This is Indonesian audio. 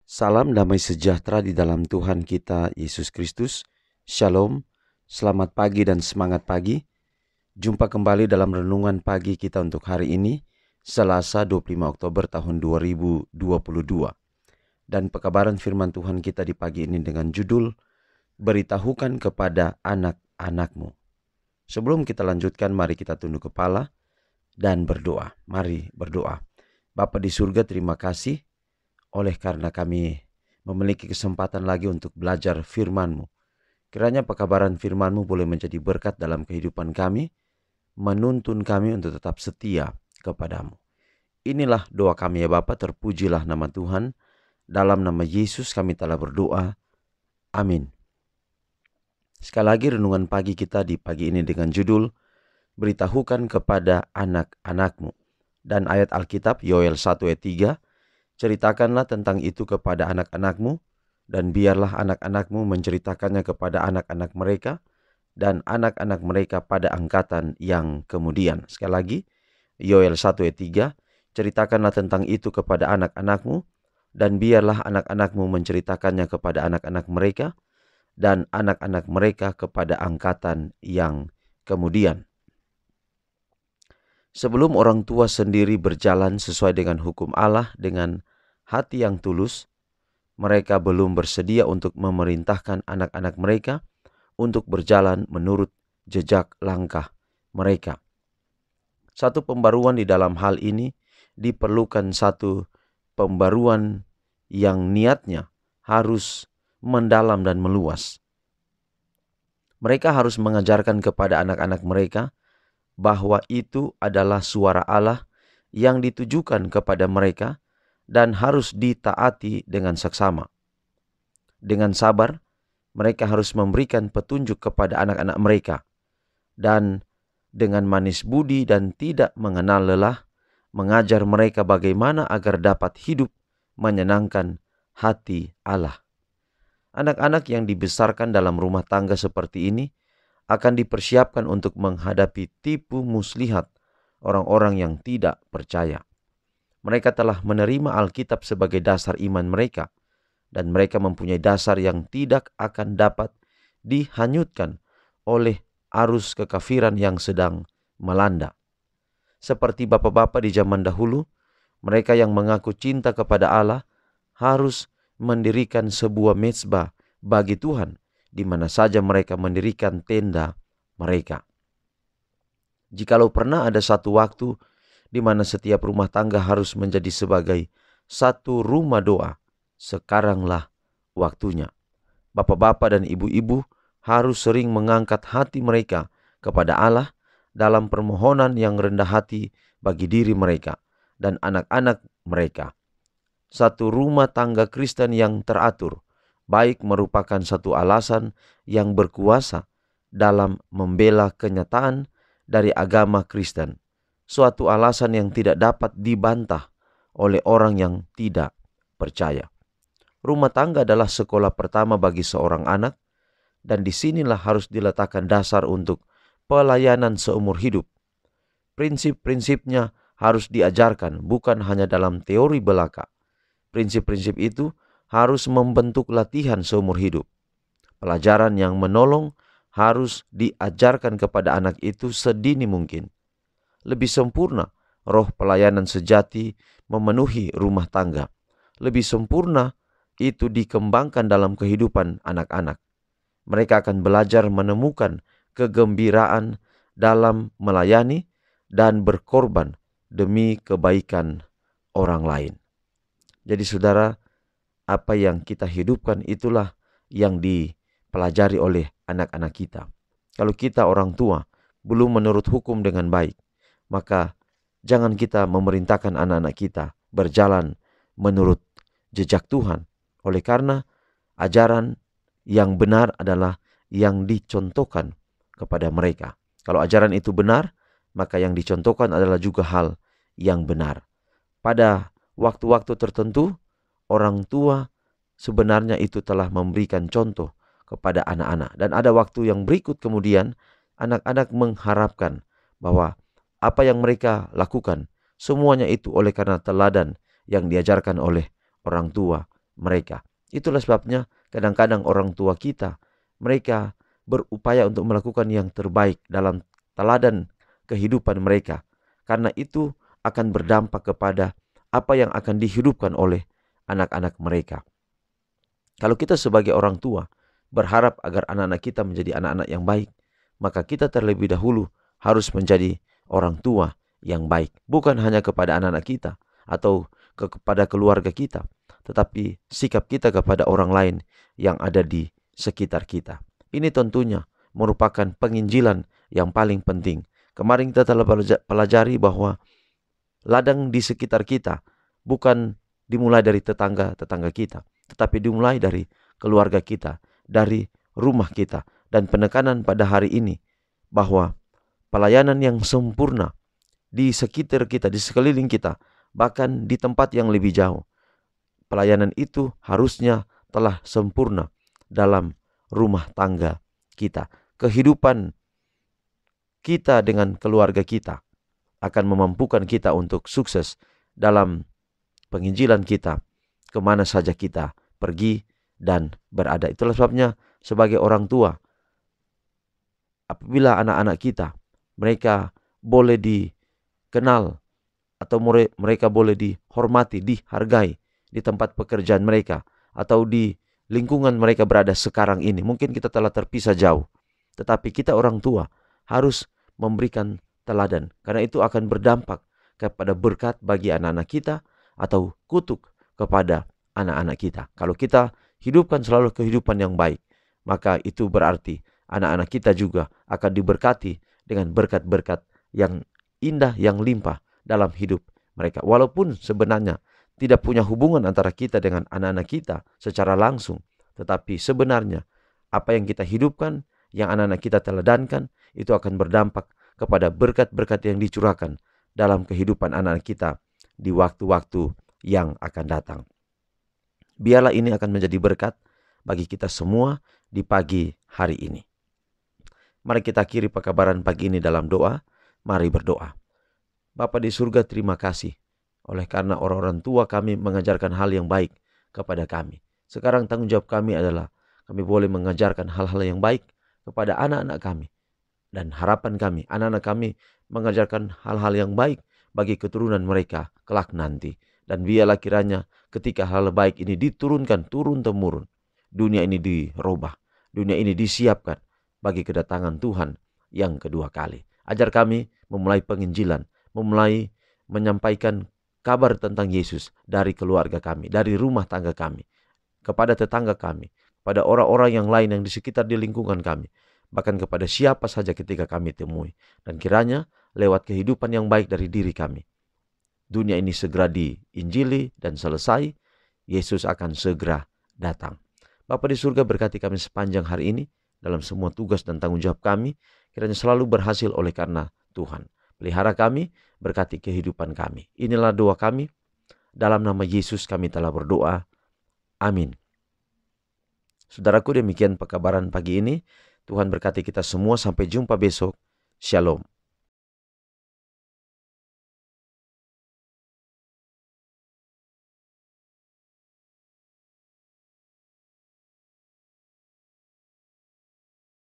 Salam damai sejahtera di dalam Tuhan kita Yesus Kristus. Shalom, selamat pagi dan semangat pagi. Jumpa kembali dalam renungan pagi kita untuk hari ini, Selasa 25 Oktober tahun 2022. Dan pekabaran firman Tuhan kita di pagi ini dengan judul, Beritahukan kepada anak-anakmu. Sebelum kita lanjutkan, mari kita tunduk kepala dan berdoa. Mari berdoa. Bapa di surga, terima kasih oleh karena kami memiliki kesempatan lagi untuk belajar firman-Mu. Kiranya pekabaran firman-Mu boleh menjadi berkat dalam kehidupan kami, menuntun kami untuk tetap setia kepadamu. Inilah doa kami ya Bapa, terpujilah nama Tuhan. Dalam nama Yesus kami telah berdoa. Amin. Sekali lagi renungan pagi kita di pagi ini dengan judul, Beritahukan kepada anak-anakmu. Dan ayat Alkitab Yoel 1 ayat 3, ceritakanlah tentang itu kepada anak-anakmu, dan biarlah anak-anakmu menceritakannya kepada anak-anak mereka, dan anak-anak mereka pada angkatan yang kemudian. Sekali lagi, Yoel 1 ayat 3, ceritakanlah tentang itu kepada anak-anakmu, dan biarlah anak-anakmu menceritakannya kepada anak-anak mereka, dan anak-anak mereka kepada angkatan yang kemudian. Sebelum orang tua sendiri berjalan sesuai dengan hukum Allah dengan hati yang tulus, mereka belum bersedia untuk memerintahkan anak-anak mereka untuk berjalan menurut jejak langkah mereka. Satu pembaruan di dalam hal ini diperlukan satu pembaruan yang niatnya harus mendalam dan meluas. Mereka harus mengajarkan kepada anak-anak mereka bahwa itu adalah suara Allah yang ditujukan kepada mereka dan harus ditaati dengan seksama. Dengan sabar, mereka harus memberikan petunjuk kepada anak-anak mereka. Dan dengan manis budi dan tidak mengenal lelah, mengajar mereka bagaimana agar dapat hidup menyenangkan hati Allah. Anak-anak yang dibesarkan dalam rumah tangga seperti ini akan dipersiapkan untuk menghadapi tipu muslihat orang-orang yang tidak percaya. Mereka telah menerima Alkitab sebagai dasar iman mereka, dan mereka mempunyai dasar yang tidak akan dapat dihanyutkan oleh arus kekafiran yang sedang melanda. Seperti bapak-bapak di zaman dahulu, mereka yang mengaku cinta kepada Allah harus mendirikan sebuah mezbah bagi Tuhan, di mana saja mereka mendirikan tenda mereka. Jikalau pernah ada satu waktu di mana setiap rumah tangga harus menjadi sebagai satu rumah doa, sekaranglah waktunya. Bapak-bapak dan ibu-ibu harus sering mengangkat hati mereka kepada Allah dalam permohonan yang rendah hati bagi diri mereka dan anak-anak mereka. Satu rumah tangga Kristen yang teratur baik merupakan satu alasan yang berkuasa dalam membela kenyataan dari agama Kristen. Suatu alasan yang tidak dapat dibantah oleh orang yang tidak percaya. Rumah tangga adalah sekolah pertama bagi seorang anak, dan disinilah harus diletakkan dasar untuk pelayanan seumur hidup. Prinsip-prinsipnya harus diajarkan bukan hanya dalam teori belaka. Prinsip-prinsip itu harus membentuk latihan seumur hidup. Pelajaran yang menolong harus diajarkan kepada anak itu sedini mungkin. Lebih sempurna roh pelayanan sejati memenuhi rumah tangga. Lebih sempurna itu dikembangkan dalam kehidupan anak-anak. Mereka akan belajar menemukan kegembiraan dalam melayani dan berkorban demi kebaikan orang lain. Jadi saudara, apa yang kita hidupkan itulah yang dipelajari oleh anak-anak kita. Kalau kita orang tua belum menurut hukum dengan baik, maka jangan kita memerintahkan anak-anak kita berjalan menurut jejak Tuhan. Oleh karena ajaran yang benar adalah yang dicontohkan kepada mereka. Kalau ajaran itu benar, maka yang dicontohkan adalah juga hal yang benar. Pada waktu-waktu tertentu, orang tua sebenarnya itu telah memberikan contoh kepada anak-anak. Dan ada waktu yang berikut kemudian, anak-anak mengharapkan bahwa apa yang mereka lakukan, semuanya itu oleh karena teladan yang diajarkan oleh orang tua mereka. Itulah sebabnya kadang-kadang orang tua kita, mereka berupaya untuk melakukan yang terbaik dalam teladan kehidupan mereka. Karena itu akan berdampak kepada apa yang akan dihidupkan oleh anak-anak mereka. Kalau kita sebagai orang tua berharap agar anak-anak kita menjadi anak-anak yang baik, maka kita terlebih dahulu harus menjadi orang tua yang baik. Bukan hanya kepada anak-anak kita atau kepada keluarga kita, tetapi sikap kita kepada orang lain yang ada di sekitar kita. Ini tentunya merupakan penginjilan yang paling penting. Kemarin kita telah pelajari bahwa ladang di sekitar kita bukan dimulai dari tetangga-tetangga kita, tetapi dimulai dari keluarga kita, dari rumah kita. Dan penekanan pada hari ini bahwa pelayanan yang sempurna di sekitar kita, di sekeliling kita, bahkan di tempat yang lebih jauh, pelayanan itu harusnya telah sempurna dalam rumah tangga kita. Kehidupan kita dengan keluarga kita akan memampukan kita untuk sukses dalam penginjilan kita kemana saja kita pergi dan berada. Itulah sebabnya sebagai orang tua, apabila anak-anak kita, mereka boleh dikenal atau mereka boleh dihormati, dihargai di tempat pekerjaan mereka atau di lingkungan mereka berada sekarang ini. Mungkin kita telah terpisah jauh, tetapi kita orang tua harus memberikan teladan, karena itu akan berdampak kepada berkat bagi anak-anak kita atau kutuk kepada anak-anak kita. Kalau kita hidupkan selalu kehidupan yang baik, maka itu berarti anak-anak kita juga akan diberkati dengan berkat-berkat yang indah, yang limpah dalam hidup mereka. Walaupun sebenarnya tidak punya hubungan antara kita dengan anak-anak kita secara langsung, tetapi sebenarnya apa yang kita hidupkan, yang anak-anak kita teladankan, itu akan berdampak kepada berkat-berkat yang dicurahkan dalam kehidupan anak-anak kita di waktu-waktu yang akan datang. Biarlah ini akan menjadi berkat bagi kita semua di pagi hari ini. Mari kita akhiri pekabaran pagi ini dalam doa. Mari berdoa. Bapa di surga, terima kasih oleh karena orang-orang tua kami mengajarkan hal yang baik kepada kami. Sekarang tanggung jawab kami adalah kami boleh mengajarkan hal-hal yang baik kepada anak-anak kami. Dan harapan kami, anak-anak kami mengajarkan hal-hal yang baik bagi keturunan mereka kelak nanti. Dan biarlah kiranya ketika hal baik ini diturunkan turun-temurun, dunia ini dirubah, dunia ini disiapkan bagi kedatangan Tuhan yang kedua kali. Ajar kami memulai penginjilan, memulai menyampaikan kabar tentang Yesus dari keluarga kami, dari rumah tangga kami, kepada tetangga kami, pada orang-orang yang lain yang di sekitar di lingkungan kami, bahkan kepada siapa saja ketika kami temui. Dan kiranya lewat kehidupan yang baik dari diri kami, dunia ini segera diinjili dan selesai, Yesus akan segera datang. Bapa di surga, berkati kami sepanjang hari ini dalam semua tugas dan tanggung jawab kami, kiranya selalu berhasil oleh karena Tuhan. Pelihara kami, berkati kehidupan kami. Inilah doa kami, dalam nama Yesus kami telah berdoa. Amin. Saudaraku, demikian pekabaran pagi ini. Tuhan berkati kita semua, sampai jumpa besok. Shalom.